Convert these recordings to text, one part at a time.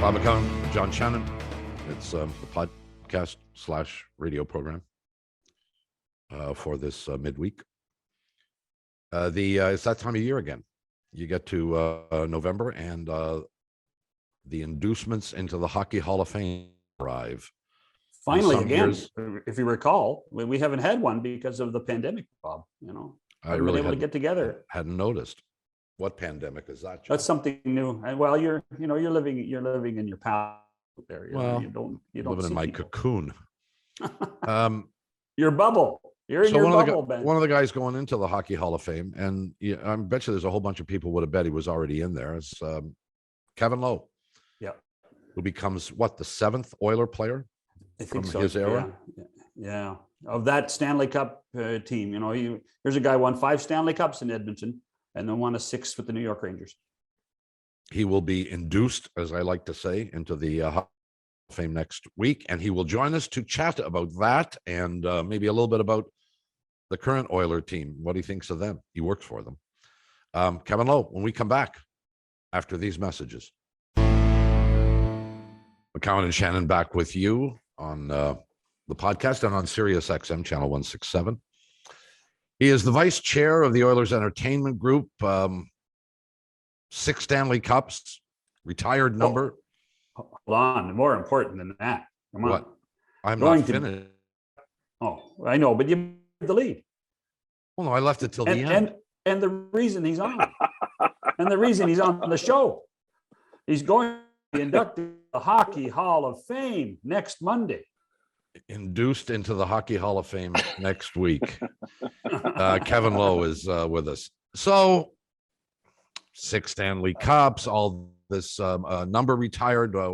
Bob McCown, John Shannon. It's the podcast / radio program for this midweek. It's that time of year again. You get to November, and the inducements into the Hockey Hall of Fame arrive. Finally, again, if you recall, we haven't had one because of the pandemic, Bob. You know, I really been able to get together. Hadn't noticed. What pandemic is that, John? That's something new. And well, you're living in your past there. You don't living in my people. cocoon. Your bubble. You're in your bubble, Ben. One of the guys going into the Hockey Hall of Fame, and I bet you there's a whole bunch of people would have bet he was already in there. It's Kevin Lowe. Yeah. Who becomes the seventh Oiler player from his era? Yeah. Of that Stanley Cup team. Here's a guy who won 5 Stanley Cups in Edmonton and then won a 6th with the New York Rangers. He will be induced, as I like to say, into the Hall of Fame next week, and he will join us to chat about that and maybe a little bit about the current Oiler team, what he thinks of them. He works for them. Kevin Lowe, when we come back after these messages. McCown and Shannon back with you on the podcast and on Sirius XM channel 167. He is the vice chair of the Oilers Entertainment Group. 6 Stanley Cups, retired number. Hold on, more important than that. Come on. What? I'm not finished. I know, but you the lead. Well, no, I left it till the end. And the reason he's on, the show, he's going to be inducted to the Hockey Hall of Fame next Monday. Induced into the Hockey Hall of Fame next week. Kevin Lowe is with us. So 6 Stanley Cups, all this number retired a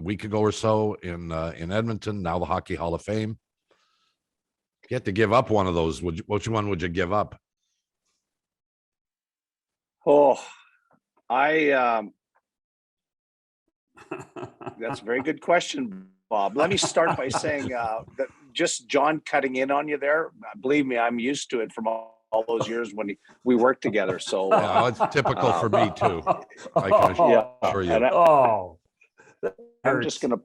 week ago or so in Edmonton. Now the Hockey Hall of Fame. If you had to give up one of those, which one would you give up? That's a very good question, Bob. Let me start by saying that just John cutting in on you there. Believe me, I'm used to it from all those years when we worked together. So it's typical for me too. I can assure you. I'm just gonna.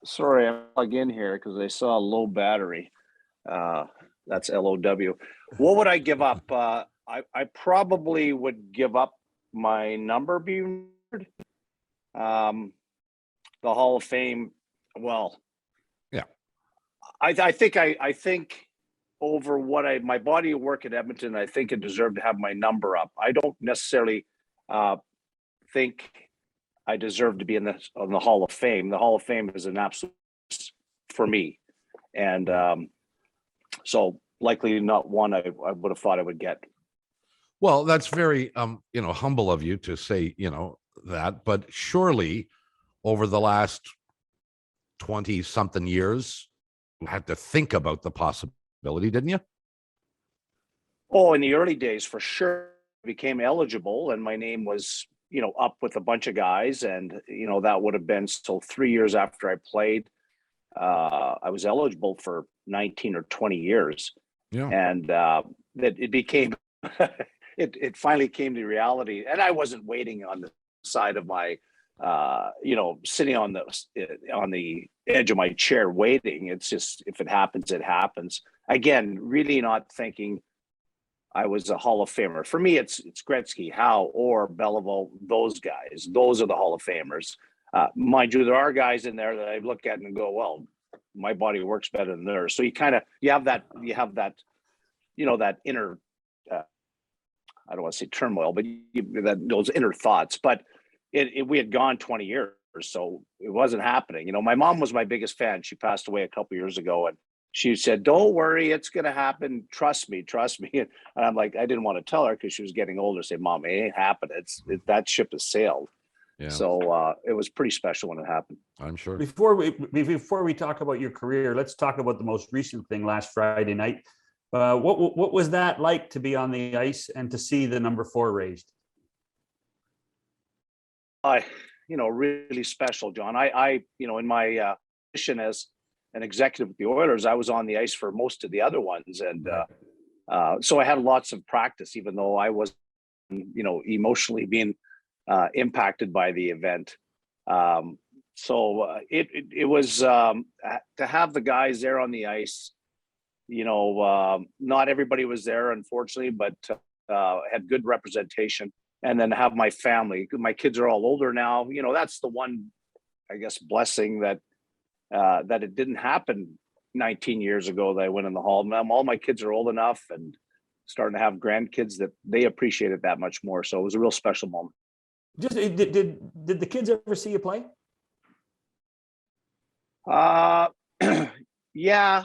Sorry, I plug in here because I saw a low battery. That's LOW. What would I give up? I probably would give up my number being the Hall of Fame. Well, yeah. I think over what my body of work at Edmonton, I think it deserved to have my number up. I don't necessarily think I deserve to be on the Hall of Fame. The Hall of Fame is an absolute for me, and so likely not one I would have thought I would get. Well, that's very humble of you to say that, but surely over the last 20 something years, you had to think about the possibility, didn't you? Oh, in the early days, for sure, I became eligible, and my name was, up with a bunch of guys, and that would have been 3 years after I played. I was eligible for 19 or 20 years, and that it became. It finally came to reality, and I wasn't waiting on the side of my. Sitting on the edge of my chair waiting. It's just, if it happens, it happens. Again, really not thinking I was a Hall of Famer. For me, it's Gretzky, Howe, or Beliveau. Those guys, those are the Hall of Famers. Mind you, there are guys in there that I look at and go, well, my body works better than theirs. So you have that inner. I don't want to say turmoil, but those inner thoughts. But we had gone 20 years, so it wasn't happening. My mom was my biggest fan. She passed away a couple of years ago, and she said, "Don't worry, it's going to happen. Trust me." And I'm like, I didn't want to tell her because she was getting older. Say, "Mom, it ain't happening. That ship has sailed." Yeah. So it was pretty special when it happened. I'm sure. Before we talk about your career, let's talk about the most recent thing last Friday night. What was that like to be on the ice and to see the number 4 raised? Really special, John. I in my position as an executive with the Oilers, I was on the ice for most of the other ones, and so I had lots of practice, even though I was, emotionally being impacted by the event. So it was to have the guys there on the ice. Not everybody was there, unfortunately, but had good representation. And then have my family. My kids are all older now. That's the one, I guess, blessing that it didn't happen 19 years ago that I went in the hall. All my kids are old enough and starting to have grandkids that they appreciate it that much more. So it was a real special moment. Just did the kids ever see you play? Yeah.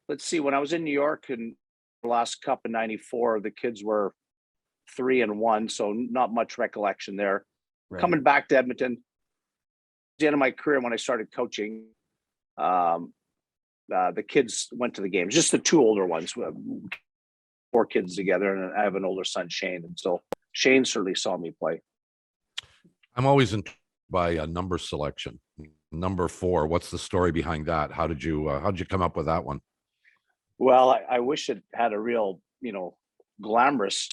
Let's see. When I was in New York in the last cup in '94, the kids were 3 and 1, so not much recollection there. Right. Coming back to Edmonton, the end of my career when I started coaching, the kids went to the games, just the 2 older ones. 4 kids together, and I have an older son, Shane, and so Shane certainly saw me play. I'm always intrigued by a number selection. Number 4. What's the story behind that? How did you come up with that one? Well, I wish it had a real, glamorous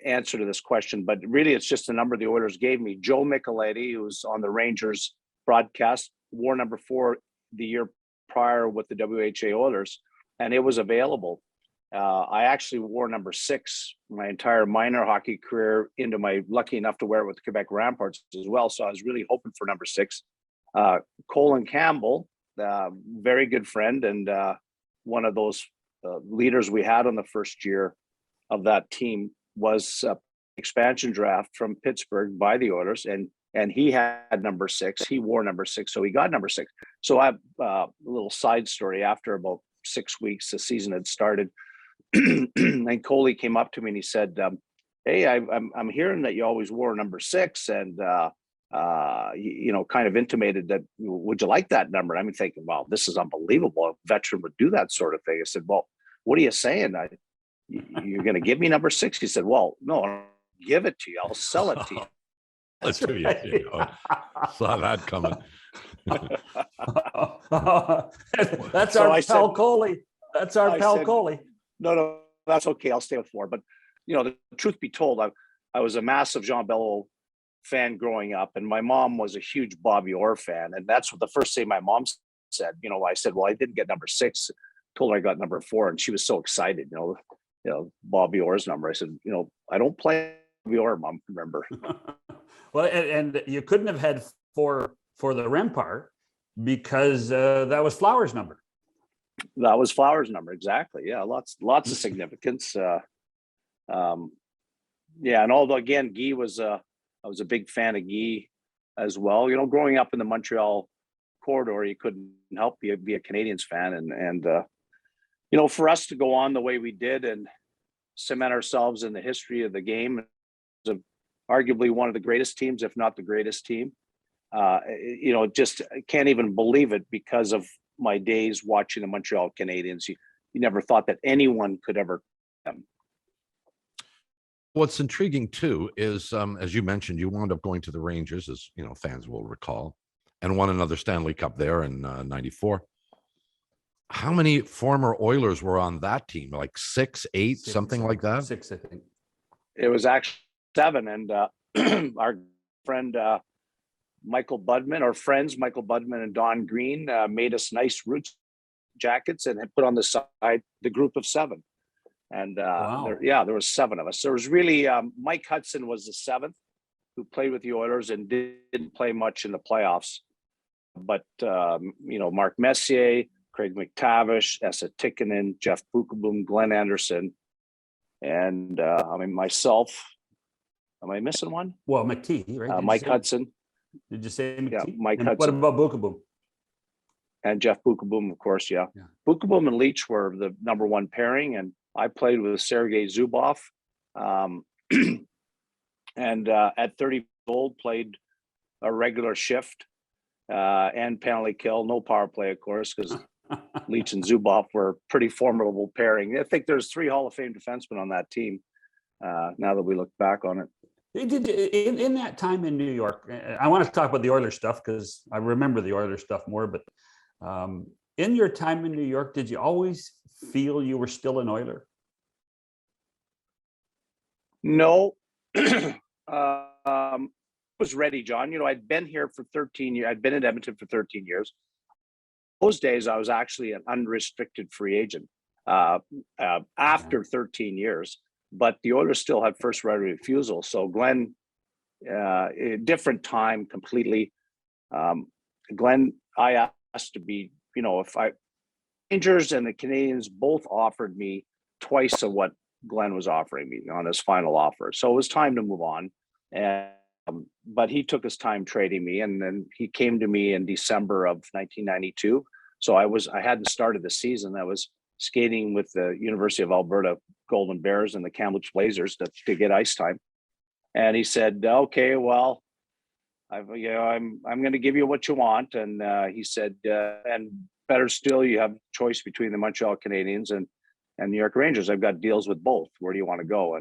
answer to this question, but really it's just the number the Oilers gave me. Joe Micheletti, who was on the Rangers broadcast, wore number 4 the year prior with the WHA Oilers, and it was available. I actually wore number 6 my entire minor hockey career into my lucky enough to wear it with the Quebec Ramparts as well. So I was really hoping for number 6. Colin Campbell, very good friend and one of those leaders we had on the first year of that team, was expansion draft from Pittsburgh by the Oilers, and he had number 6. He wore number 6, so he got number 6. So I have a little side story. After about 6 weeks, the season had started, and Coley came up to me and he said, "Hey, I'm hearing that you always wore number 6, and kind of intimated that, would you like that number?" I'm thinking, wow, this is unbelievable. A veteran would do that sort of thing. I said, "Well, what are you saying? You're going to give me number 6?" He said, "Well, no, I'll give it to you. I'll sell it to you." That's right. Saw that coming. That's so our pal Coley. That's our pal Coley. No, that's okay. I'll stay with 4. But the truth be told, I was a massive Jean Beliveau fan growing up, and my mom was a huge Bobby Orr fan, and that's what the first thing my mom said. I said, "Well, I didn't get number 6." Told her I got number 4, and she was so excited. Bobby Orr's number. I said, "I don't play Bobby Orr, Mom. Remember." Well, and you couldn't have had 4 for the Rempart because that was Flowers' number. That was Flowers' number, exactly. Yeah, lots of significance. And although again, Guy I was a big fan of Guy as well. Growing up in the Montreal corridor, you couldn't help be a Canadiens fan, and for us to go on the way we did and cement ourselves in the history of the game, arguably one of the greatest teams, if not the greatest team. Just can't even believe it because of my days watching the Montreal Canadiens. You never thought that anyone could ever. What's intriguing too is, as you mentioned, you wound up going to the Rangers, as fans will recall, and won another Stanley Cup there in '94. How many former Oilers were on that team? Like 6, 8, something like that? 6, I think. It was actually 7, and our friend Michael Budman, or friends Michael Budman and Don Green, made us nice Roots jackets and had put on the side the group of 7. And wow. There was 7 of us. There was really Mike Hudson was the 7th, who played with the Oilers and didn't play much in the playoffs. But Mark Messier, Craig McTavish, Esa Tikkanen, Jeff Bukaboom, Glenn Anderson, and myself. Am I missing one? Well, McTee, right? Mike Hudson. Did you say McTee? Yeah, Mike and Hudson. What about Bukaboom? And Jeff Bukaboom, of course, yeah. Bukaboom and Leach were the number 1 pairing, and I played with Sergei Zubov. And at 30 years old, played a regular shift and penalty kill, no power play, of course, because Leach and Zubov were a pretty formidable pairing. I think there's 3 Hall of Fame defensemen on that team, now that we look back on it. In that time in New York, I want to talk about the Oilers stuff because I remember the Oilers stuff more, but in your time in New York, did you always feel you were still an Oiler? No. was ready, John. I'd been here for 13 years. I'd been in Edmonton for 13 years. Those days, I was actually an unrestricted free agent after 13 years. But the Oilers still had first right of refusal. So Glen, a different time completely. Glen, I asked to be, if Rangers and the Canadians both offered me twice of what Glen was offering me on his final offer. So it was time to move on. And but he took his time trading me, and then he came to me in December of 1992. So I hadn't started the season. I was skating with the University of Alberta Golden Bears and the Kamloops Blazers to get ice time. And he said, "Okay, well, I'm going to give you what you want." And he said, "And better still, you have choice between the Montreal Canadiens and New York Rangers. I've got deals with both. Where do you want to go?"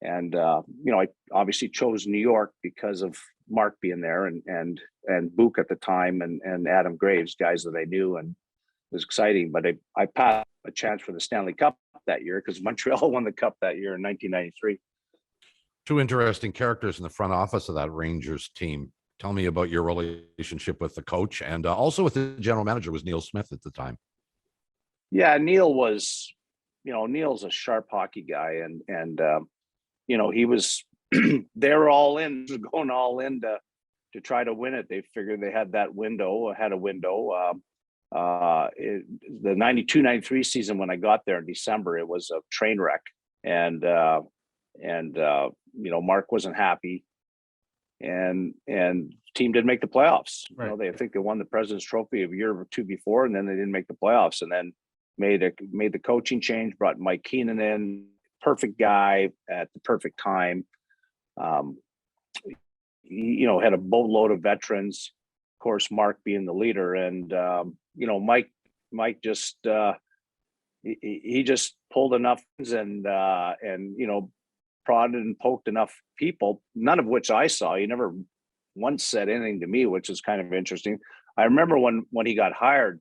And I obviously chose New York because of Mark being there and Book at the time and Adam Graves, guys that I knew, and it was exciting. But I passed a chance for the Stanley Cup that year because Montreal won the Cup that year in 1993. Two interesting characters in the front office of that Rangers team. Tell me about your relationship with the coach and also with the general manager. Was Neil Smith at the time? Yeah, Neil was, Neil's a sharp hockey guy, and he was. They were all in, going all in to try to win it. They figured they had that window, the 92-93 season when I got there in December, it was a train wreck, and Mark wasn't happy, and team didn't make the playoffs. Right. I think they won the President's Trophy a year or two before, and then they didn't make the playoffs, and then made the coaching change, brought Mike Keenan in, perfect guy at the perfect time. Had a boatload of veterans, of course, Mark being the leader, and Mike just he just pulled enough and prodded and poked enough people, none of which I saw. He never once said anything to me, which is kind of interesting. I remember when he got hired,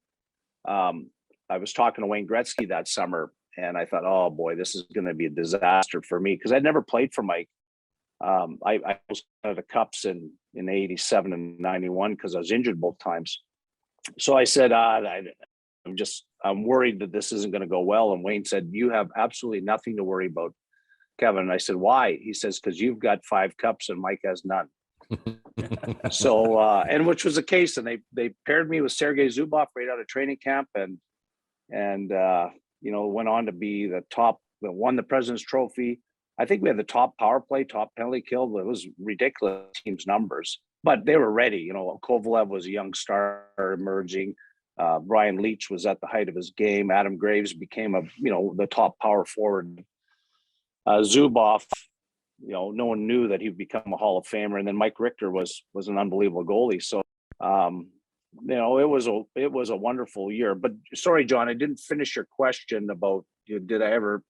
I was talking to Wayne Gretzky that summer, and I thought, oh boy, this is going to be a disaster for me because I'd never played for Mike. I was at the Cups in 87 and 91 because I was injured both times. So I said, I'm worried that this isn't going to go well. And Wayne said, "You have absolutely nothing to worry about, Kevin." And I said, "Why?" He says, "Because you've got 5 cups and Mike has none." So, and which was the case. And they paired me with Sergei Zubov right out of training camp, and went on to be won the President's Trophy. I think we had the top power play, top penalty kill. It was ridiculous team's numbers, but they were ready. Kovalev was a young star emerging. Brian Leach was at the height of his game. Adam Graves became the top power forward. Zubov, no one knew that he'd become a Hall of Famer. And then Mike Richter was an unbelievable goalie. So, it was a wonderful year. But sorry, John, I didn't finish your question about did I ever.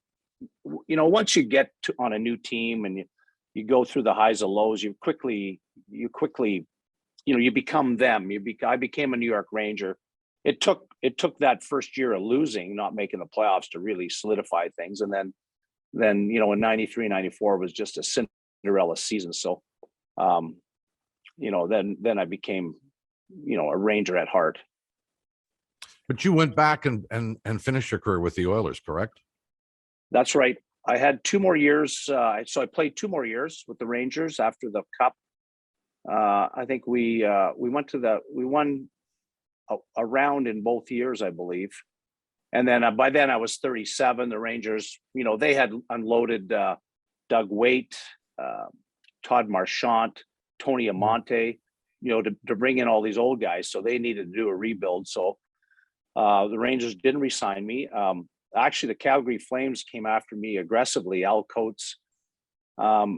Once you get on a new team and you go through the highs and lows, you quickly, you become them. I became a New York Ranger. It took that first year of losing, not making the playoffs, to really solidify things. And then in 93, 94 was just a Cinderella season. So, then I became, a Ranger at heart. But you went back and finished your career with the Oilers, correct? That's right. I had 2 more years. So I played 2 more years with the Rangers after the Cup. I think we won a round in both years, I believe. And then by then I was 37. The Rangers, they had unloaded Doug Waite, Todd Marchant, Tony Amonte, to bring in all these old guys. So they needed to do a rebuild. So the Rangers didn't re-sign me. Actually, the Calgary Flames came after me aggressively. Al Coates, my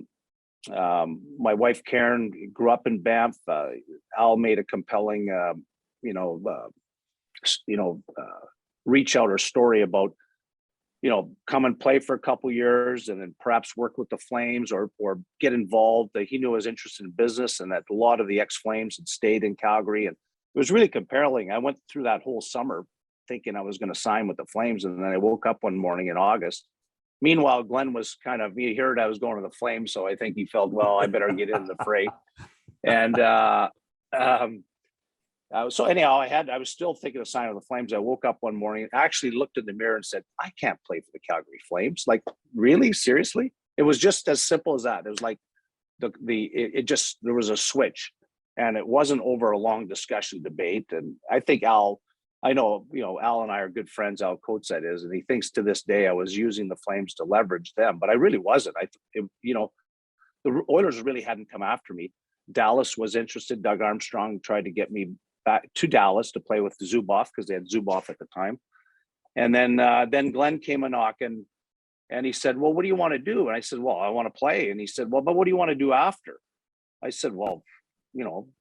wife Karen grew up in Banff. Al made a compelling, reach out or story about, come and play for a couple years and then perhaps work with the Flames or get involved. He knew I was interested in business and that a lot of the ex-Flames had stayed in Calgary, and it was really compelling. I went through that whole summer thinking I was going to sign with the Flames. And then I woke up one morning in August. Meanwhile, Glen was he heard I was going to the Flames. So I think he felt, well, I better get in the fray. And so anyhow, I was still thinking of signing with the Flames. I woke up one morning, actually looked in the mirror and said, I can't play for the Calgary Flames. Like, really? Seriously? It was just as simple as that. It was like there was a switch, and it wasn't over a long discussion debate. And I think Al and I are good friends. Al Coates, that is, and he thinks to this day I was using the Flames to leverage them, but I really wasn't. The Oilers really hadn't come after me. Dallas was interested. Doug Armstrong tried to get me back to Dallas to play with Zuboff because they had Zuboff at the time. And then Glen came a knocking, and he said, well, what do you want to do? And I said, well, I want to play. And he said, well, but what do you want to do after? I said, well,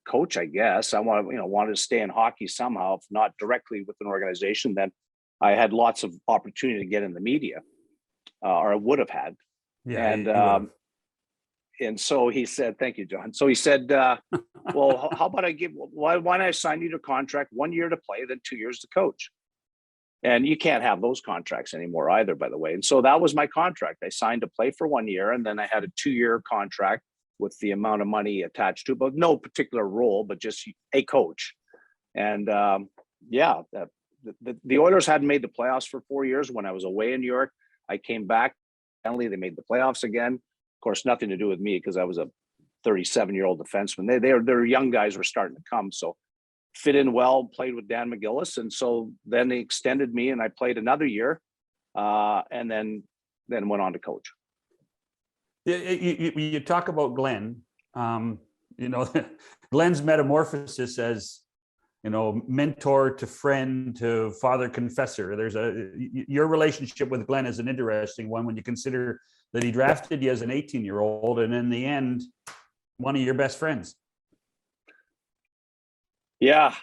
coach, I guess. I wanted to stay in hockey somehow, if not directly with an organization. Then I had lots of opportunity to get in the media, or I would have had. Yeah. And so he said, thank you, John. So he said, well, how about why don't I sign you to a contract, 1 year to play, then 2 years to coach? And you can't have those contracts anymore either, by the way. And so that was my contract. I signed to play for 1 year, and then I had a 2-year contract with the amount of money attached to it, but no particular role, but just a coach. And the Oilers hadn't made the playoffs for 4 years. When I was away in New York, I came back. Finally, they made the playoffs again. Of course, nothing to do with me because I was a 37-year-old defenseman. Their young guys were starting to come, so fit in well. Played with Dan McGillis, and so then they extended me, and I played another year, and then went on to coach. You talk about Glen. Glen's metamorphosis as mentor to friend to father confessor. Your relationship with Glen is an interesting one when you consider that he drafted you as an 18-year-old, and in the end, one of your best friends. Yeah,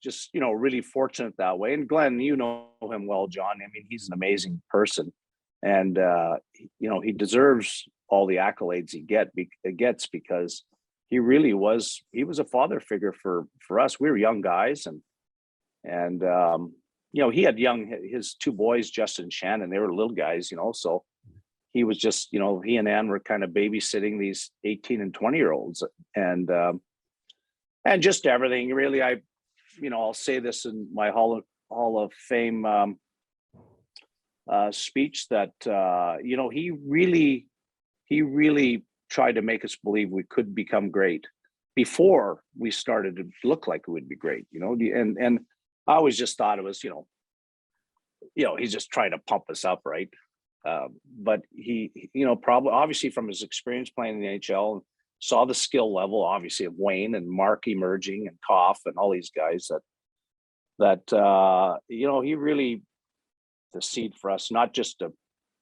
just really fortunate that way. And Glen, you know him well, John. I mean, he's an amazing person, and he deserves all the accolades he gets because he really was. He was a father figure for us. We were young guys, and he had his 2 boys, Justin and Shannon. They were little guys, so he was just he and Ann were kind of babysitting these 18 and 20-year-olds, and just everything really. I'll say this in my Hall of Fame speech that he really tried to make us believe we could become great before we started to look like it would be great, and I always just thought it was, he's just trying to pump us up, right? But he, probably obviously from his experience playing in the NHL, saw the skill level, obviously, of Wayne and Mark emerging and Koff and all these guys that he really the seed for us, not just to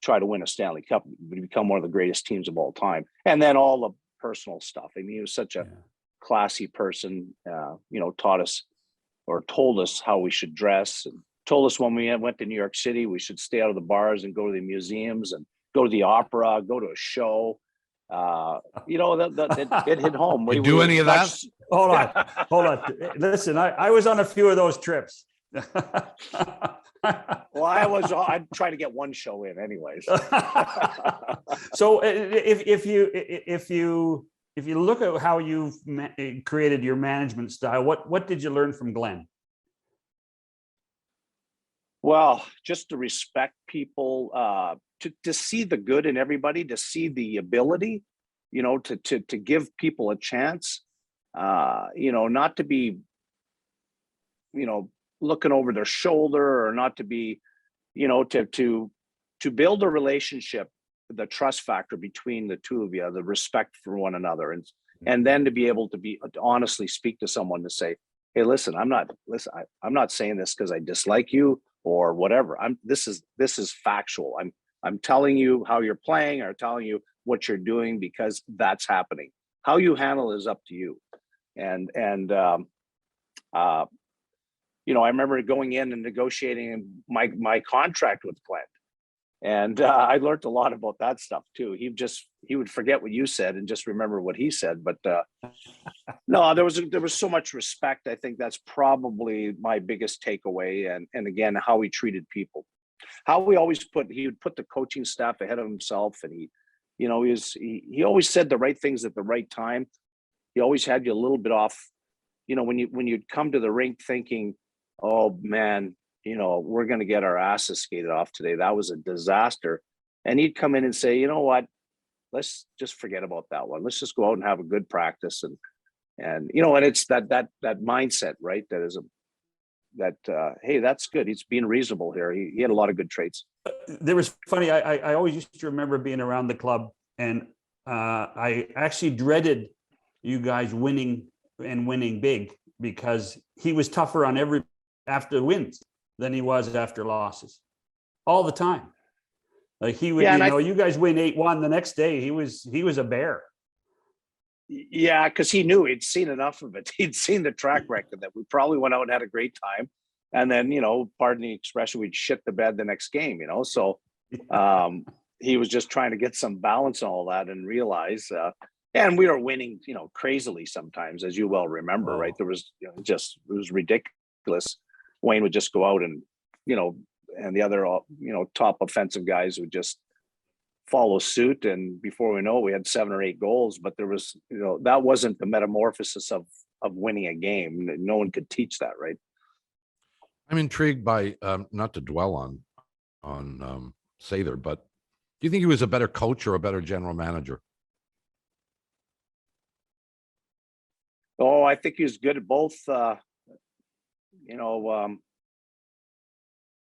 try to win a Stanley Cup, but become one of the greatest teams of all time. And then all the personal stuff. I mean, he was such a classy person, taught us or told us how we should dress, and told us when we went to New York City, we should stay out of the bars and go to the museums and go to the opera, go to a show. It hit home. You do any of that? Hold on. Listen, I was on a few of those trips. Well, I'd try to get one show in anyways. So if you look at how you've created your management style, what did you learn from Glen? Well, just to respect people, to see the good in everybody, to see the ability, to give people a chance, not to be, looking over their shoulder, or not to be, to build a relationship, the trust factor between the two of you, the respect for one another, and then to be able to honestly speak to someone to say, hey, listen, I'm not saying this because I dislike you or whatever. This is factual. I'm telling you how you're playing, or telling you what you're doing because that's happening. How you handle it is up to you. And I remember going in and negotiating my contract with Glen, and I learned a lot about that stuff too. He would forget what you said and just remember what he said. But no, there was so much respect. I think that's probably my biggest takeaway. And again, how he treated people, how he would put the coaching staff ahead of himself, and he always said the right things at the right time. he always had you a little bit off. When you'd come to the rink thinking, oh man, we're going to get our asses skated off today. That was a disaster. And he'd come in and say, you know what, let's just forget about that one. Let's just go out and have a good practice. And it's that mindset, right? Hey, that's good. He's being reasonable here. He had a lot of good traits. There was funny. I always used to remember being around the club, and I actually dreaded you guys winning and winning big, because he was tougher on every after wins than he was after losses all the time. Like he would, you guys win 8-1 the next day. He was a bear. Yeah, because he knew he'd seen enough of it. He'd seen the track record that we probably went out and had a great time. And then, pardon the expression, we'd shit the bed the next game, So he was just trying to get some balance on all that and realize, and we were winning, crazily sometimes, as you well remember, right? There was it was ridiculous. Wayne would just go out and, and the other, top offensive guys would just follow suit. And before we know it, we had 7 or 8 goals, but there was, that wasn't the metamorphosis of winning a game. No one could teach that, right? I'm intrigued by, not to dwell on Sather, but do you think he was a better coach or a better general manager? Oh, I think he was good at both.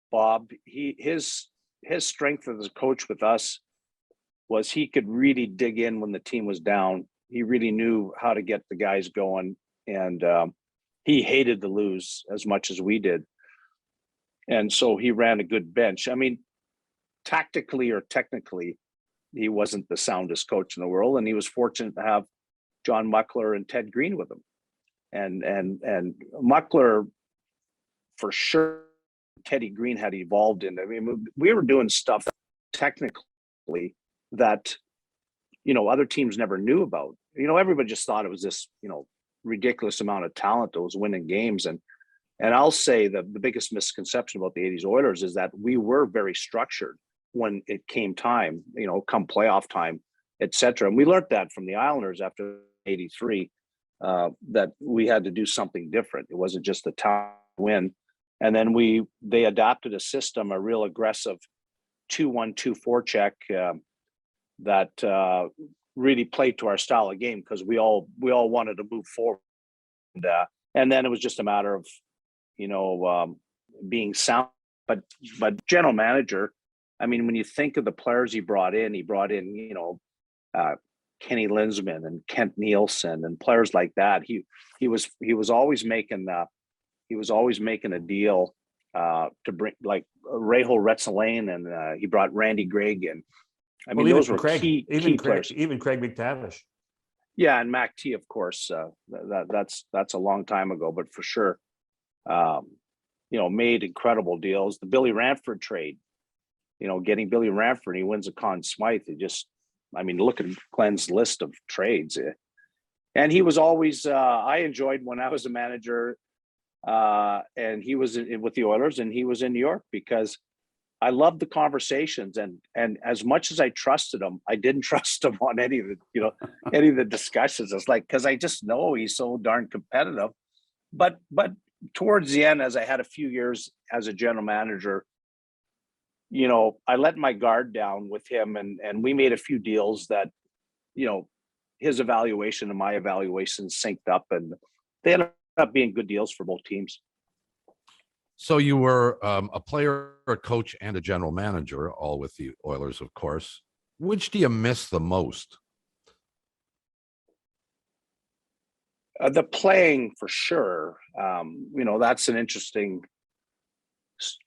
Bob, his strength as a coach with us was he could really dig in when the team was down. He really knew how to get the guys going, and he hated to lose as much as we did. And so he ran a good bench. I mean, tactically or technically, he wasn't the soundest coach in the world, and he was fortunate to have John Muckler and Ted Green with him. And Muckler, for sure, Teddy Green had evolved in. I mean, we were doing stuff technically that, other teams never knew about. Everybody just thought it was this, ridiculous amount of talent that was winning games. And I'll say that the biggest misconception about the 80s Oilers is that we were very structured when it came time, come playoff time, et cetera. And we learned that from the Islanders after 83, that we had to do something different. It wasn't just a talent win. And then they adopted a system, a real aggressive 2-1-2 check that really played to our style of game, because we all wanted to move forward. And then it was just a matter of, being sound. But general manager, I mean, when you think of the players he brought in, Kenny Linsman and Kent Nielsen and players like that. He was always making a deal to bring, like, Rahul Retzelaine, and he brought Randy Gregg, and I mean, those were key players. Even Craig McTavish. Yeah, and Mac T, of course. That's a long time ago, but for sure, made incredible deals. The Billy Ranford trade, getting Billy Ranford, he wins a Conn Smythe. Look at Glenn's list of trades. And he was always, I enjoyed when I was a manager, and he was with the Oilers, and he was in New York, because I loved the conversations, and as much as I trusted him, I didn't trust him on any of the discussions. It's like, because I just know he's so darn competitive. But towards the end, as I had a few years as a general manager, I let my guard down with him, and we made a few deals that, his evaluation and my evaluation synced up, and they ended up being good deals for both teams. So you were a player, a coach, and a general manager, all with the Oilers, of course. Which do you miss the most? The playing, for sure. That's an interesting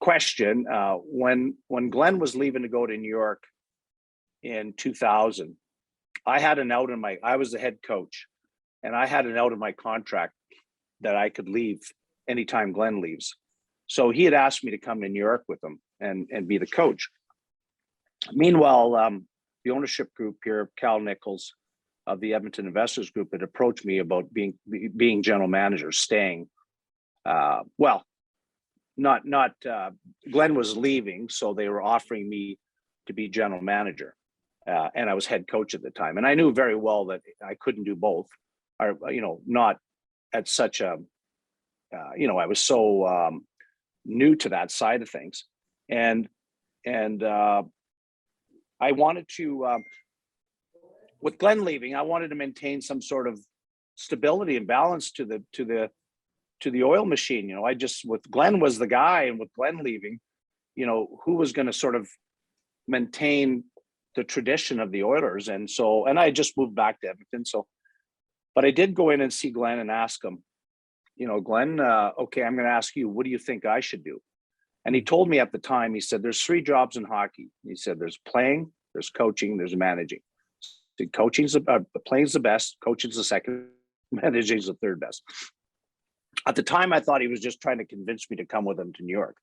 question. When Glenn was leaving to go to New York in 2000, I was the head coach, and I had an out in my contract that I could leave anytime Glenn leaves. So he had asked me to come to New York with him and be the coach. Meanwhile, the ownership group here, Cal Nichols of the Edmonton Investors Group, had approached me about being general manager, staying. Glenn was leaving, so they were offering me to be general manager, and I was head coach at the time. And I knew very well that I couldn't do both. are, not at such a, I was so new to that side of things. And I wanted to, with Glen leaving, I wanted to maintain some sort of stability and balance to the oil machine. With Glen was the guy, and with Glen leaving, who was going to sort of maintain the tradition of the Oilers. And I had just moved back to Edmonton. But I did go in and see Glen and ask him, Glen, okay, I'm going to ask you, what do you think I should do? And he told me at the time, he said, there's 3 jobs in hockey. He said, there's playing, there's coaching, there's managing. Playing's the best, coaching's the second, managing's the third best. At the time, I thought he was just trying to convince me to come with him to New York.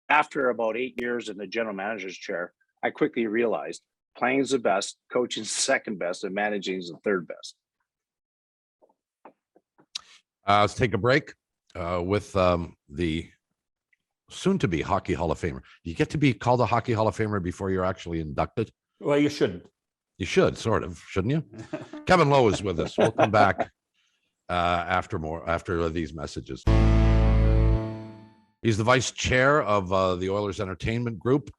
After about 8 years in the general manager's chair, I quickly realized playing's the best, coaching's the second best, and managing's the third best. Let's take a break with the soon-to-be Hockey Hall of Famer. You get to be called a Hockey Hall of Famer before you're actually inducted? Well, you shouldn't. You should, sort of, shouldn't you? Kevin Lowe is with us. We'll come back after these messages. He's the vice chair of the Oilers Entertainment Group,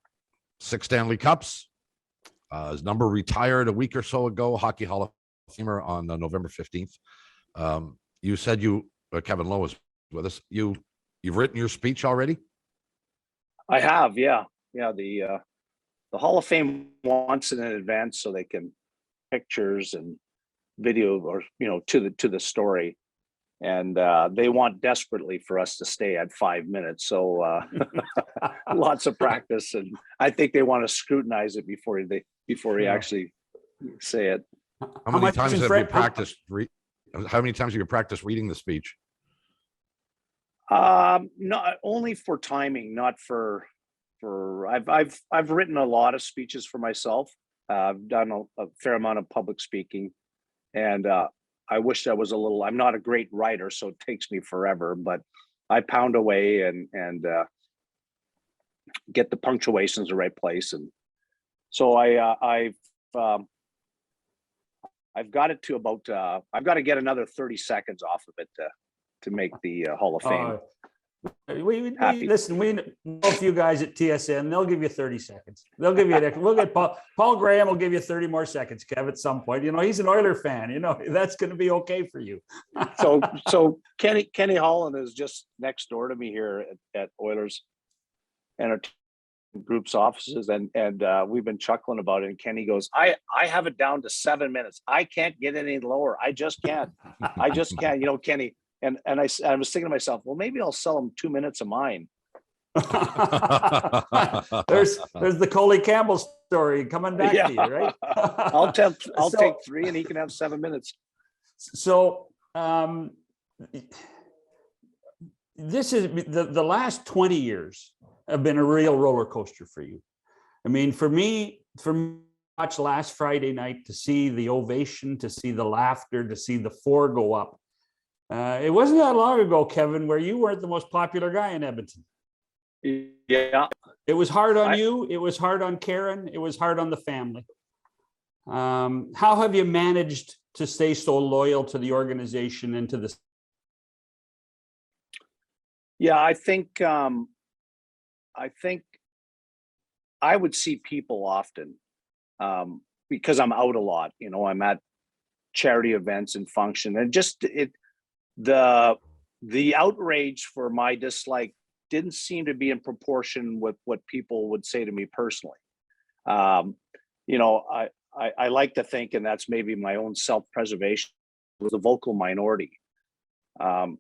6 Stanley Cups. His number retired a week or so ago, Hockey Hall of Famer on November 15th. You said Kevin Lowe is with us. You've written your speech already? I have, yeah. The Hall of Fame wants it in advance so they can pictures and video or, to the story. And they want desperately for us to stay at 5 minutes. So lots of practice. And I think they want to scrutinize it before you actually say it. How many times have you practiced? How many times have you practiced reading the speech? Not only for timing, not for I've written a lot of speeches for myself. I've done a fair amount of public speaking, and I wish I was I'm not a great writer, so it takes me forever, but I pound away and get the punctuations the right place. And so I've got it to about, I've got to get another 30 seconds off of it to make the Hall of Fame. Listen, we know a few guys at TSN, they'll give you 30 seconds. They'll give you an extra. We'll get Paul Graham will give you 30 more seconds, Kev, at some point. He's an Oiler fan. That's going to be okay for you. So Kenny Holland is just next door to me here at Oilers Entertainment Group's offices, and we've been chuckling about it. And Kenny goes, I have it down to 7 minutes. I can't get any lower. I just can't. Kenny. And I was thinking to myself, well, maybe I'll sell him 2 minutes of mine. there's the Coley Campbell story coming back to you, right? I'll take 3 and he can have 7 minutes. So this is the last 20 years have been a real roller coaster for you. I mean, for me, watch last Friday night, to see the ovation, to see the laughter, to see the 4 go up. It wasn't that long ago, Kevin, where you weren't the most popular guy in Edmonton. Yeah. It was hard on you. It was hard on Karen. It was hard on the family. How have you managed to stay so loyal to the organization and to the? Yeah, I think I would see people often because I'm out a lot. I'm at charity events and function, and just the outrage for my dislike didn't seem to be in proportion with what people would say to me personally. I like to think, and that's maybe my own self-preservation, was a vocal minority. My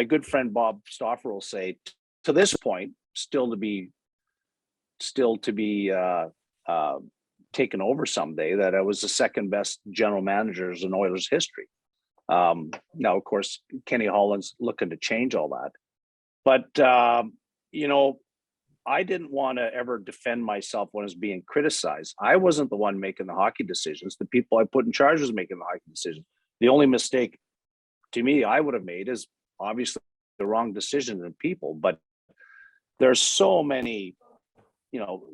good friend Bob Stauffer will say, to this point, still to be taken over someday, that I was the second best general managers in Oilers history. Now, of course, Kenny Holland's looking to change all that. But, I didn't want to ever defend myself when I was being criticized. I wasn't the one making the hockey decisions. The people I put in charge was making the hockey decisions. The only mistake to me I would have made is obviously the wrong decision in people. But there's so many,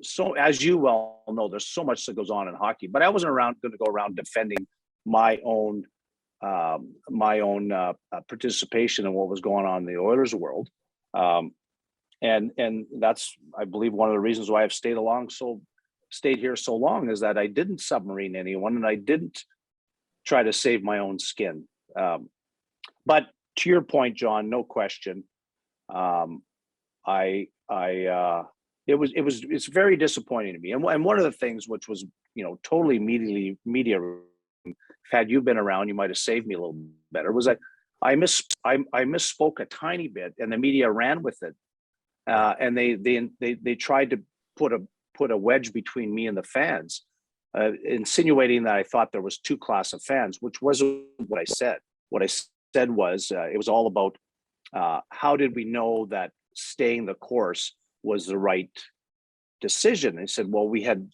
so as you well know, there's so much that goes on in hockey, but I wasn't going to go around defending my own participation in what was going on in the Oilers world. And that's, I believe, one of the reasons why I've stayed here so long, is that I didn't submarine anyone, and I didn't try to save my own skin. But to your point, John, no question. It's very disappointing to me. And one of the things which was, totally media, had you been around, you might have saved me a little better, was that I misspoke a tiny bit, and the media ran with it. And they tried to put a wedge between me and the fans, insinuating that I thought there was two class of fans, which wasn't what I said. What I said was, it was all about how did we know that staying the course was the right decision. They said, well, we had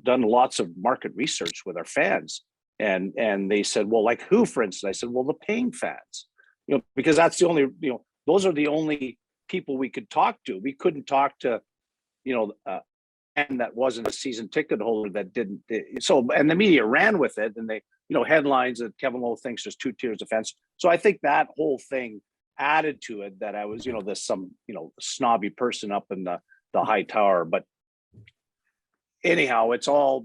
done lots of market research with our fans, and they said, well, like who, for instance? I said, well, the paying fans, because that's the only, those are the only people we could talk to. We couldn't talk to, and that wasn't a season ticket holder that didn't. So, and the media ran with it, and they, headlines that Kevin Lowe thinks there's two tiers of fans. So I think that whole thing added to it, that I was, some snobby person up in the high tower. But anyhow,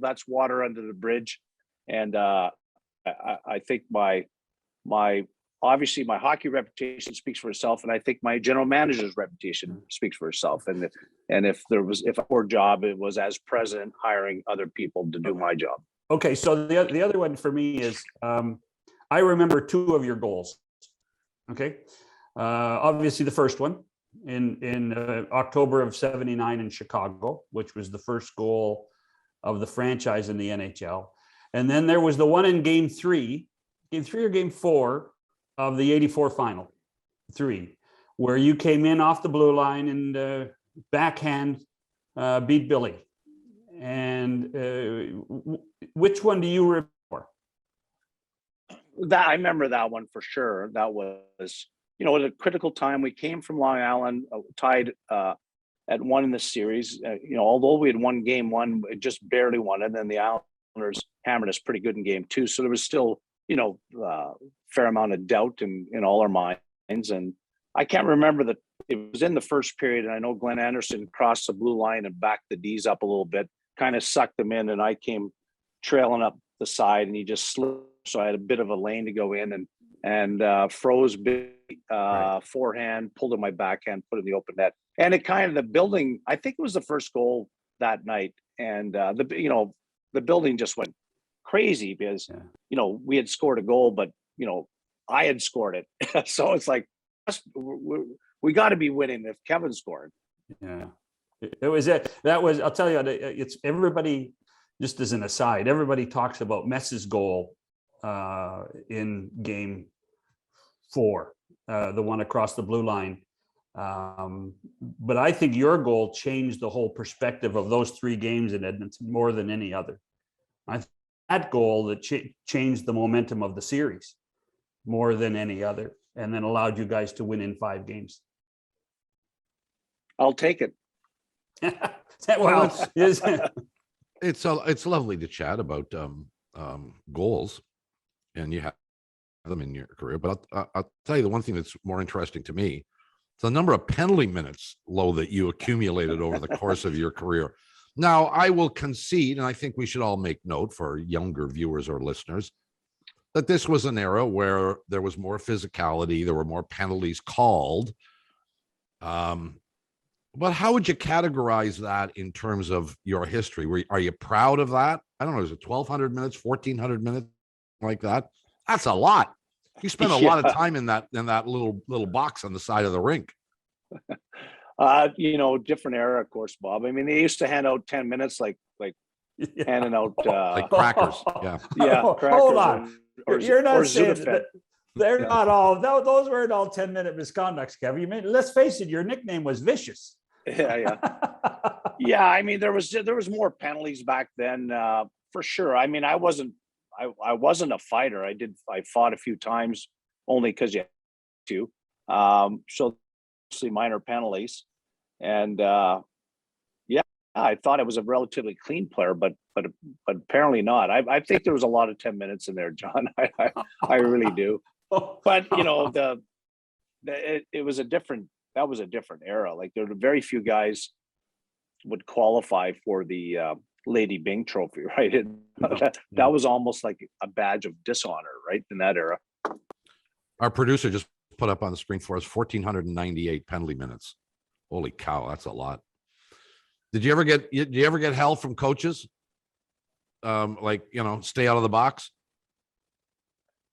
that's water under the bridge. And I think my obviously my hockey reputation speaks for itself, and I think my general manager's reputation speaks for itself. And if a poor job, it was as president hiring other people to do my job. Okay, so the other one for me is, I remember two of your goals. Okay, obviously the first one in October of '79 in Chicago, which was the first goal of the franchise in the NHL, and then there was the one in Game 3 or Game 4 of the '84 final, 3, where you came in off the blue line and backhand beat Billy. And which one do you remember? That I remember that one for sure. That was, at a critical time. We came from Long Island, tied at 1 in the series. Although we had won Game 1, it just barely won, and then the Islanders hammered us pretty good in Game 2. So there was still, fair amount of doubt in all our minds. And I can't remember that it was in the first period, and I know Glenn Anderson crossed the blue line and backed the D's up a little bit, kind of sucked them in, and I came trailing up the side, and he just slipped. So I had a bit of a lane to go in, and froze big forehand, pulled in my backhand, put it in the open net. And it kind of, the building, I think it was the first goal that night. And the building just went crazy because, we had scored a goal, but, I had scored it. So it's like, we got to be winning if Kevin scored. Yeah, I'll tell you, it's everybody, just as an aside, everybody talks about Mess's goal in Game 4, the one across the blue line. But I think your goal changed the whole perspective of those 3 games in Edmonton more than any other. I think that goal that changed the momentum of the series more than any other, and then allowed you guys to win in 5 games. I'll take it. Well, it's lovely to chat about goals, and you have them in your career. But I'll tell you the one thing that's more interesting to me: it's the number of penalty minutes, Lowe, that you accumulated over the course of your career. Now, I will concede, and I think we should all make note for younger viewers or listeners, that this was an era where there was more physicality, there were more penalties called. But how would you categorize that in terms of your history? Are you proud of that? I don't know, is it 1,200 minutes, 1,400 minutes, like that? That's a lot. You spent a lot of time in that little box on the side of the rink. Different era, of course, Bob. I mean, they used to hand out 10 minutes, like handing out like crackers. Yeah. Crackers. Hold on. You're not saying Sudafed. They're not all. Those weren't all 10-minute misconducts, Kevin. You mean, let's face it, your nickname was Vicious. Yeah. I mean, there was more penalties back then, for sure. I mean, I wasn't a fighter. I fought a few times only because you had to. So mostly minor penalties, and I thought I was a relatively clean player, but apparently not. I think there was a lot of 10 minutes in there, John. I really do. But it was a different. That was a different era. Like there were very few guys would qualify for the Lady Byng Trophy, right? That was almost like a badge of dishonor, right, in that era. Our producer just put up on the screen for us 1,498 penalty minutes. Holy cow, that's a lot. Did you ever get hell from coaches? Like, stay out of the box?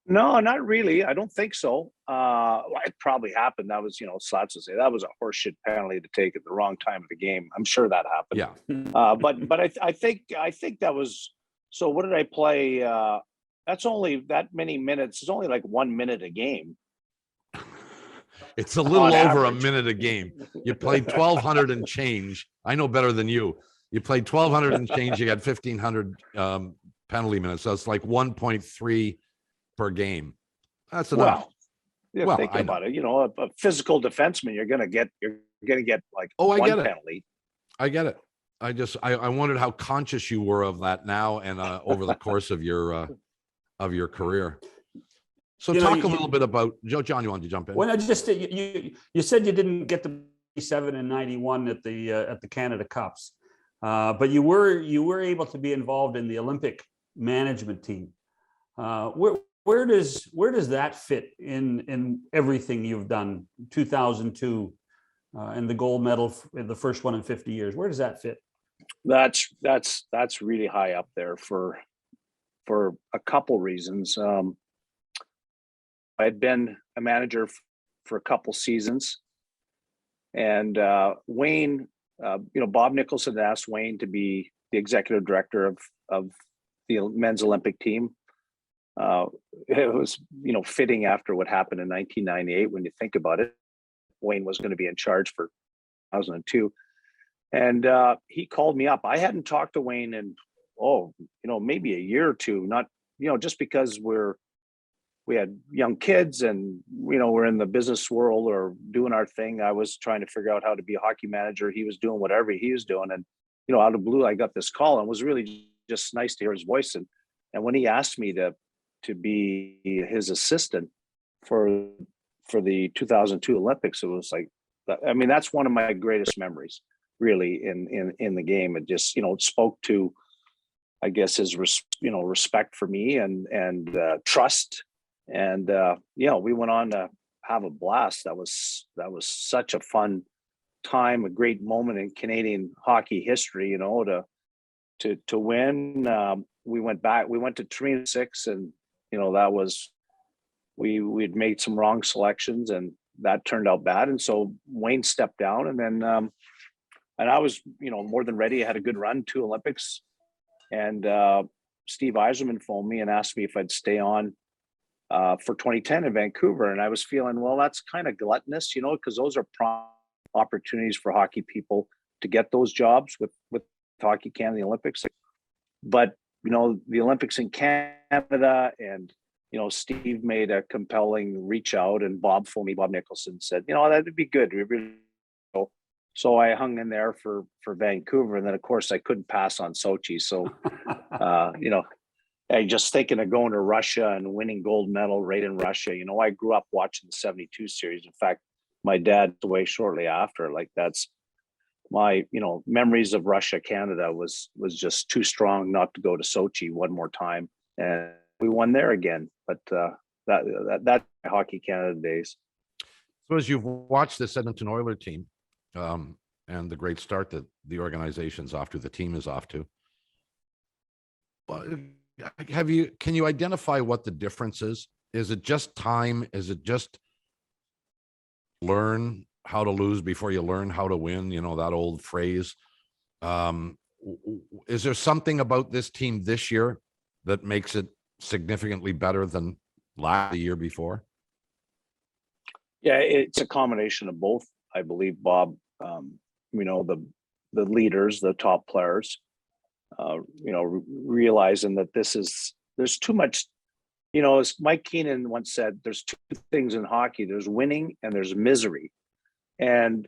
No, not really. I don't think so. It probably happened. That was, Slats would say that was a horseshit penalty to take at the wrong time of the game. I'm sure that happened. Yeah. But I think that was. So what did I play? That's only that many minutes. It's only like 1 minute a game. It's a little over average. a minute a game. You played 1,200 and change. I know better than you. You played 1,200 and change. You got 1,500 penalty minutes. So it's like 1.3 per game. That's enough. Well, think about it. A physical defenseman, you're gonna get like one penalty. I get it. I wondered how conscious you were of that now and over the course of your career. So talk a little bit about John. You wanted to jump in? Well, you said you didn't get to 87 and 91 at the Canada Cups, but you were able to be involved in the Olympic management team. Where does that fit in everything you've done? 2002 and the gold medal, the first one in 50 years. Where does that fit? That's really high up there for a couple reasons. I'd been a manager for a couple seasons, and Wayne, Bob Nicholson asked Wayne to be the executive director of the men's Olympic team. It was, fitting after what happened in 1998. When you think about it, Wayne was going to be in charge for 2002, and he called me up. I hadn't talked to Wayne in maybe a year or two. Not just because we had young kids and we're in the business world or doing our thing. I was trying to figure out how to be a hockey manager. He was doing whatever he was doing, and out of the blue, I got this call, and it was really just nice to hear his voice. And when he asked me to be his assistant for the 2002 Olympics, it was like, that's one of my greatest memories, really, in the game. It just spoke to, I guess, his respect for me and trust. And we went on to have a blast. That was such a fun time, a great moment in Canadian hockey history. To win. We went to 3-6, and that was we'd made some wrong selections, and that turned out bad. And so Wayne stepped down, and then and I was more than ready. I had a good run, 2 Olympics, and Steve Yzerman phoned me and asked me if I'd stay on for 2010 in Vancouver. And I was feeling, well, that's kind of gluttonous, because those are opportunities for hockey people to get those jobs with Hockey Canada, the Olympics. But the Olympics in Canada, and Steve made a compelling reach out, and Bob phoned me. Bob Nicholson said, that'd be good. So I hung in there for Vancouver, and then of course I couldn't pass on Sochi. So I just thinking of going to Russia and winning gold medal right in Russia. I grew up watching the 72 series. In fact, my dad passed away shortly after. Like, that's my, memories of Russia, Canada was just too strong not to go to Sochi one more time. And we won there again. But that Hockey Canada days. So as you've watched this Edmonton Oilers team and the great start that the organization's off to, the team is off to, can you identify what the difference is? Is it just time? Is it just learn how to lose before you learn how to win? That old phrase. Is there something about this team this year that makes it significantly better than the year before? Yeah, it's a combination of both, I believe, Bob. The leaders, the top players, realizing that there's too much, as Mike Keenan once said, there's 2 things in hockey: there's winning and there's misery. And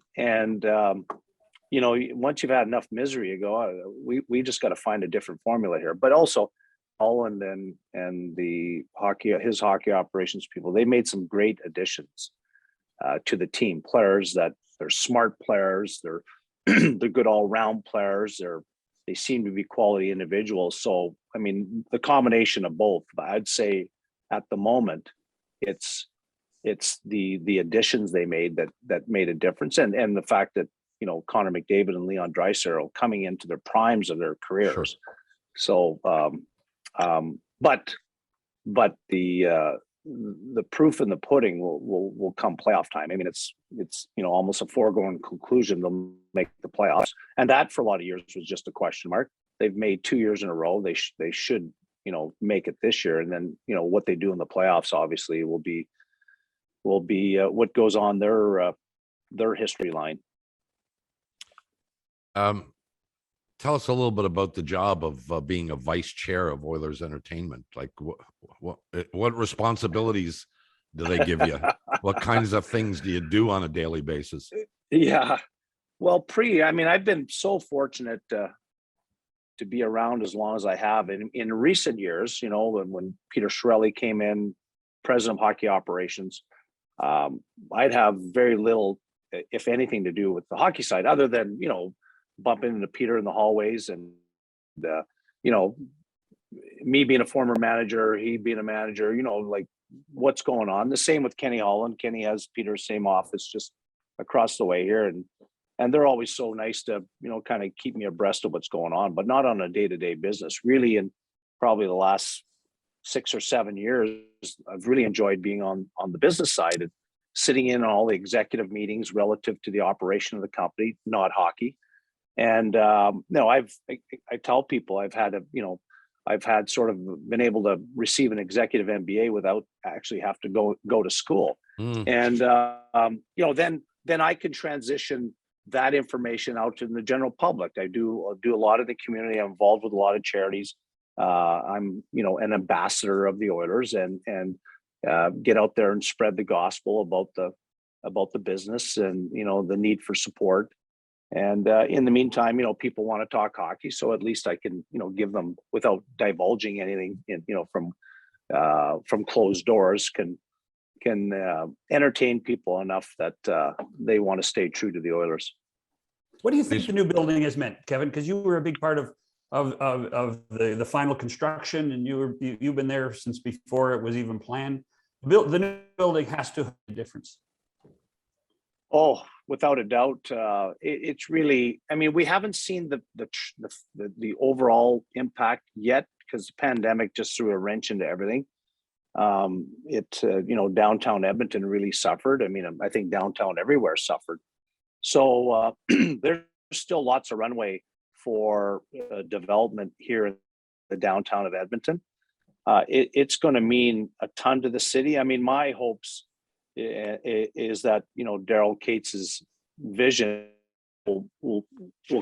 once you've had enough misery, you go, oh, we just got to find a different formula here. But also, Holland and his hockey operations people, they made some great additions to the team. Players that they're smart players, they're they're good all round players. They seem to be quality individuals. So I mean, the combination of both. I'd say at the moment, it's the additions they made that made a difference, and the fact that Connor McDavid and Leon Draisaitl coming into their primes of their careers. Sure. So, but the proof in the pudding will come playoff time. I mean, it's almost a foregone conclusion they'll make the playoffs, and that for a lot of years was just a question mark. They've made 2 years in a row. They should make it this year, and then what they do in the playoffs obviously will be what goes on their history line. Tell us a little bit about the job of being a vice chair of Oilers Entertainment. Like what responsibilities do they give you? What kinds of things do you do on a daily basis? Yeah, well, I mean, I've been so fortunate to be around as long as I have. In recent years, when Peter Chiarelli came in, president of hockey operations, I'd have very little, if anything, to do with the hockey side, other than bumping into Peter in the hallways and me being a former manager, he being a manager, like what's going on. The same with Kenny Holland. Kenny has Peter's same office just across the way here, and they're always so nice to kind of keep me abreast of what's going on, but not on a day-to-day business. Really, in probably the last 6 or 7 years, I've really enjoyed being on the business side and sitting in on all the executive meetings relative to the operation of the company, not hockey. And I tell people I've had sort of been able to receive an executive MBA without actually have to go to school. And then I can transition that information out to the general public. I do a lot of the community. I'm involved with a lot of charities. I'm an ambassador of the Oilers and get out there and spread the gospel about the business and the need for support. And in the meantime, people want to talk hockey, so at least I can, give them without divulging anything, from closed doors, can entertain people enough that they want to stay true to the Oilers. What do you think the new building has meant, Kevin? Because you were a big part of the final construction, and you've been there since before it was even planned. The new building has to have a difference. Oh, without a doubt, it's really. I mean, we haven't seen the overall impact yet because the pandemic just threw a wrench into everything. Downtown Edmonton really suffered. I mean, I think downtown everywhere suffered. So there's still lots of runway for development here in the downtown of Edmonton. It's going to mean a ton to the city. I mean, my hopes is that Daryl Cates's vision will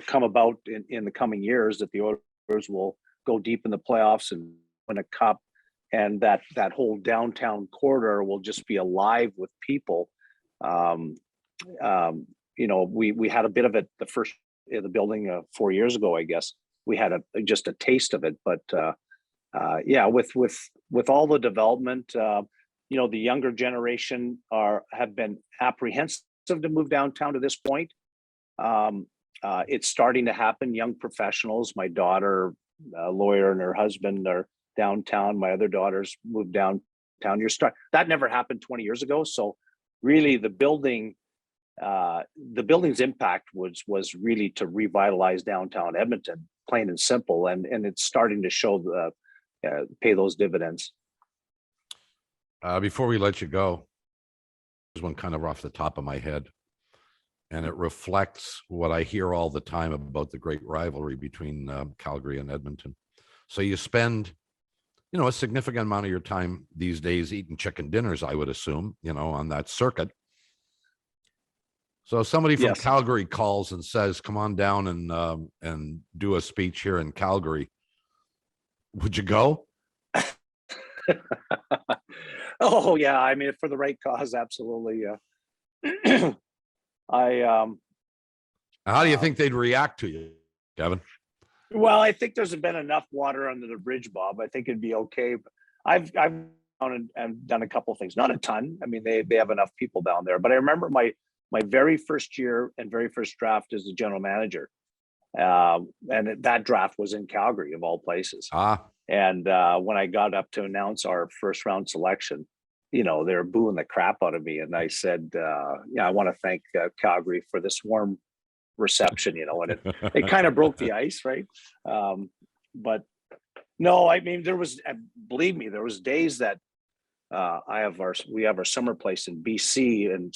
come about in the coming years, that the Oilers will go deep in the playoffs and win a cup, and that whole downtown corridor will just be alive with people. We had a bit of it the first in the building 4 years ago, I guess. We had just a taste of it, but with all the development, the younger generation have been apprehensive to move downtown to this point. It's starting to happen. Young professionals, my daughter, a lawyer, and her husband are downtown. My other daughters moved downtown. That never happened 20 years ago. So really the building's impact was really to revitalize downtown Edmonton, plain and simple. And it's starting to show pay those dividends. Before we let you go, there's one kind of off the top of my head, and it reflects what I hear all the time about the great rivalry between Calgary and Edmonton. So you spend, a significant amount of your time these days eating chicken dinners, I would assume, on that circuit. So if somebody from Calgary calls and says, come on down and do a speech here in Calgary, would you go? Oh yeah, I mean, for the right cause, absolutely. How do you think they'd react to you, Kevin? Well, I think there's been enough water under the bridge, Bob. I think it'd be okay. But I've gone and done a couple of things, not a ton. I mean, they have enough people down there. But I remember my very first year and very first draft as a general manager, and that draft was in Calgary of all places. And when I got up to announce our first round selection, they were booing the crap out of me, and I said, "Yeah, I want to thank Calgary for this warm reception," and it kind of broke the ice, right? But no, I mean, believe me, there was days that we have our summer place in BC, and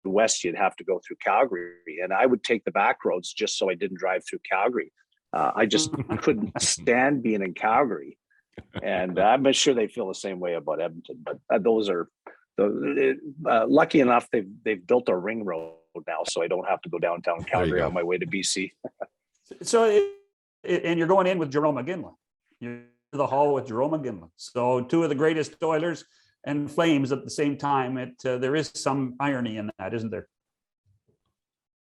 west you'd have to go through Calgary, and I would take the back roads just so I didn't drive through Calgary. I just couldn't stand being in Calgary, and I'm sure they feel the same way about Edmonton. But those are lucky enough they've built a ring road now, so I don't have to go downtown Calgary on my way to BC. So, and you're going in with Jerome McGinley. You're in the hall with Jerome McGinley. So two of the greatest Oilers and Flames at the same time. There is some irony in that, isn't there?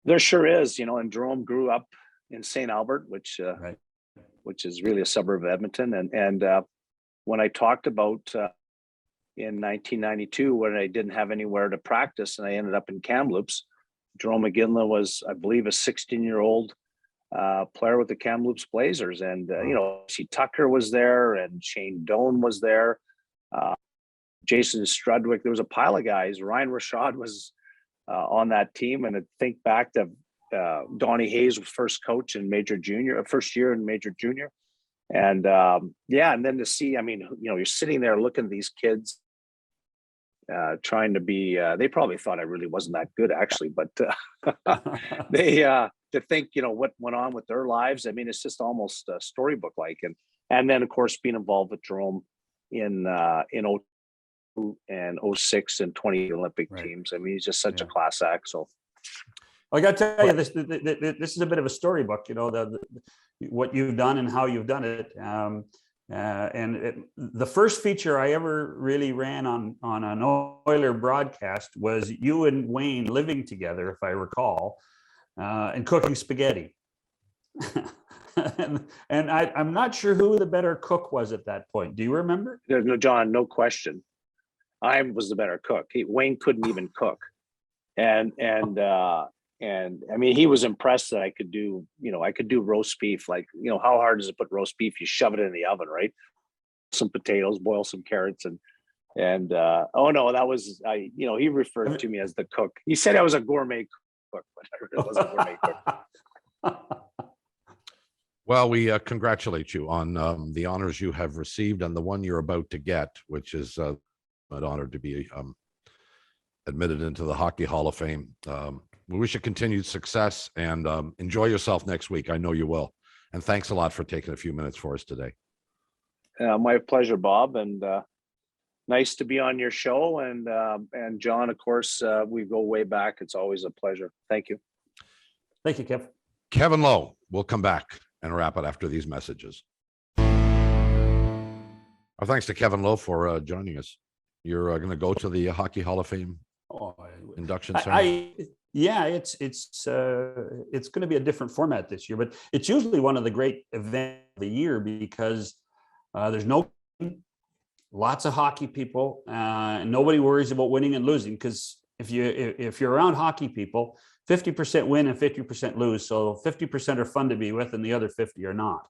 There sure is, and Jerome grew up in St. Albert, which is really a suburb of Edmonton. And when I talked about in 1992, when I didn't have anywhere to practice and I ended up in Kamloops, Jerome McGinley was, I believe, a 16-year-old player with the Kamloops Blazers. And, C. Tucker was there and Shane Doan was there. Jason Strudwick, there was a pile of guys. Ryan Rashad was on that team. And I think back to Donnie Hayes was first coach in first year in Major Junior. And and then to see, you're sitting there looking at these kids trying to be, they probably thought I really wasn't that good actually, but they, to think, what went on with their lives. It's just almost storybook-like. And then of course, being involved with Jerome in 02 and 06 and 20 Olympic teams. He's just such a class act. So I got to tell you, this is a bit of a storybook, what you've done and how you've done it. The first feature I ever really ran on an Oiler broadcast was you and Wayne living together, if I recall, and cooking spaghetti. and I'm not sure who the better cook was at that point. Do you remember? No, John, no question. I was the better cook. Wayne couldn't even cook. And he was impressed that I could do roast beef. Like, how hard is it to put roast beef? You shove it in the oven, right? Some potatoes, boil some carrots, and oh no, that was he referred to me as the cook. He said I was a gourmet cook, but I really wasn't a gourmet cook. Well, we congratulate you on the honors you have received and the one you're about to get, which is an honor to be admitted into the Hockey Hall of Fame. We wish you continued success and enjoy yourself next week. I know you will. And thanks a lot for taking a few minutes for us today. My pleasure, Bob. And nice to be on your show. And John, of course, we go way back. It's always a pleasure. Thank you. Thank you, Kev. Kevin Lowe will come back and wrap it after these messages. Our thanks to Kevin Lowe for joining us. You're going to go to the Hockey Hall of Fame induction ceremony. It's going to be a different format this year, but it's usually one of the great events of the year because there's lots of hockey people, and nobody worries about winning and losing. Because if you're around hockey people, 50% win and 50% lose. So 50% are fun to be with, and the other 50 are not.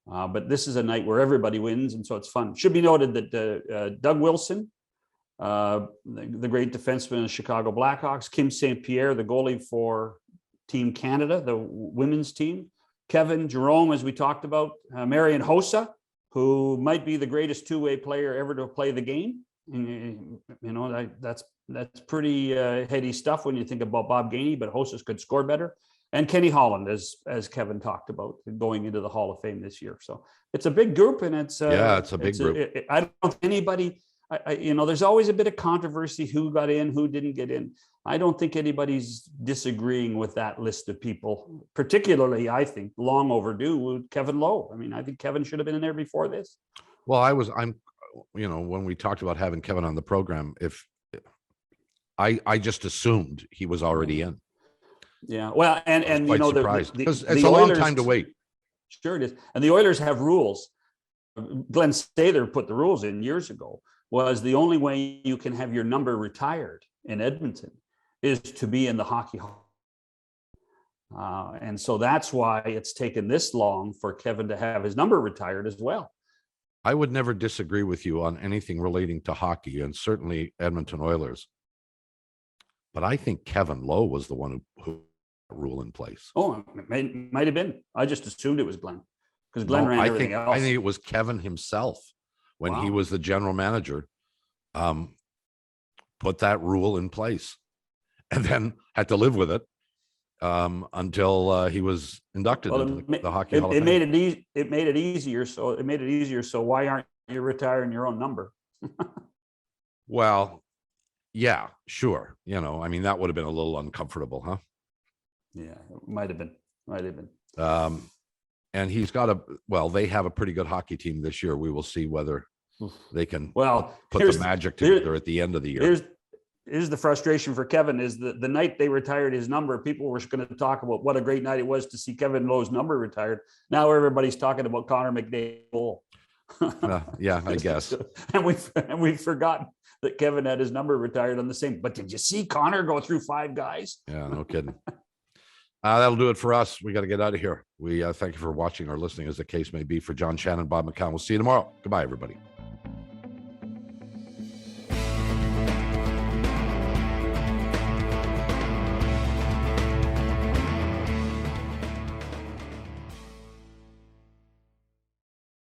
But this is a night where everybody wins, and so it's fun. Should be noted that Doug Wilson, the great defenseman of the Chicago Blackhawks, Kim St. Pierre, the goalie for Team Canada, the women's team, Kevin, Jerome, as we talked about, Marian Hossa, who might be the greatest two-way player ever to play the game. That's pretty heady stuff when you think about Bob Gainey, but Hossa could score better. And Kenny Holland, as Kevin talked about, going into the Hall of Fame this year. So it's a big group, and it's a big group. I don't think anybody. There's always a bit of controversy who got in, who didn't get in. I don't think anybody's disagreeing with that list of people, particularly, I think, long overdue with Kevin Lowe. I think Kevin should have been in there before this. Well, when we talked about having Kevin on the program, I just assumed he was already in. Yeah. Well, I was and quite you know, surprised because the it's a long Oilers, time to wait. Sure it is. And the Oilers have rules. Glen Sather put the rules in years ago, was the only way you can have your number retired in Edmonton is to be in the Hockey Hall. And so that's why it's taken this long for Kevin to have his number retired as well. I would never disagree with you on anything relating to hockey and certainly Edmonton Oilers. But I think Kevin Lowe was the one who put that rule in place. Oh, it might have been. I just assumed it was Glenn because Glenn No, ran I everything think else. I think it was Kevin himself when he Wow. was the general manager, put that rule in place, and then had to live with it until he was inducted Well, into the Hockey Hall of it Fame. made it easy. It made it easier. So it made it easier. So why aren't you retiring your own number? Well, yeah, sure. You know, I mean, that would have been a little uncomfortable, huh? Yeah, it might have been. Might have been. And he's got they have a pretty good hockey team this year. We will see whether they can Well, put the magic together at the end of the year. Here's the frustration for Kevin is that the night they retired his number, people were going to talk about what a great night it was to see Kevin Lowe's number retired. Now everybody's talking about Connor McDavid. Yeah, I guess. and we've forgotten that Kevin had his number retired on the same. But did you see Connor go through 5 guys? Yeah, no kidding. That'll do it for us. We got to get out of here. We thank you for watching or listening, as the case may be. For John Shannon, Bob McCown, we'll see you tomorrow. Goodbye, everybody.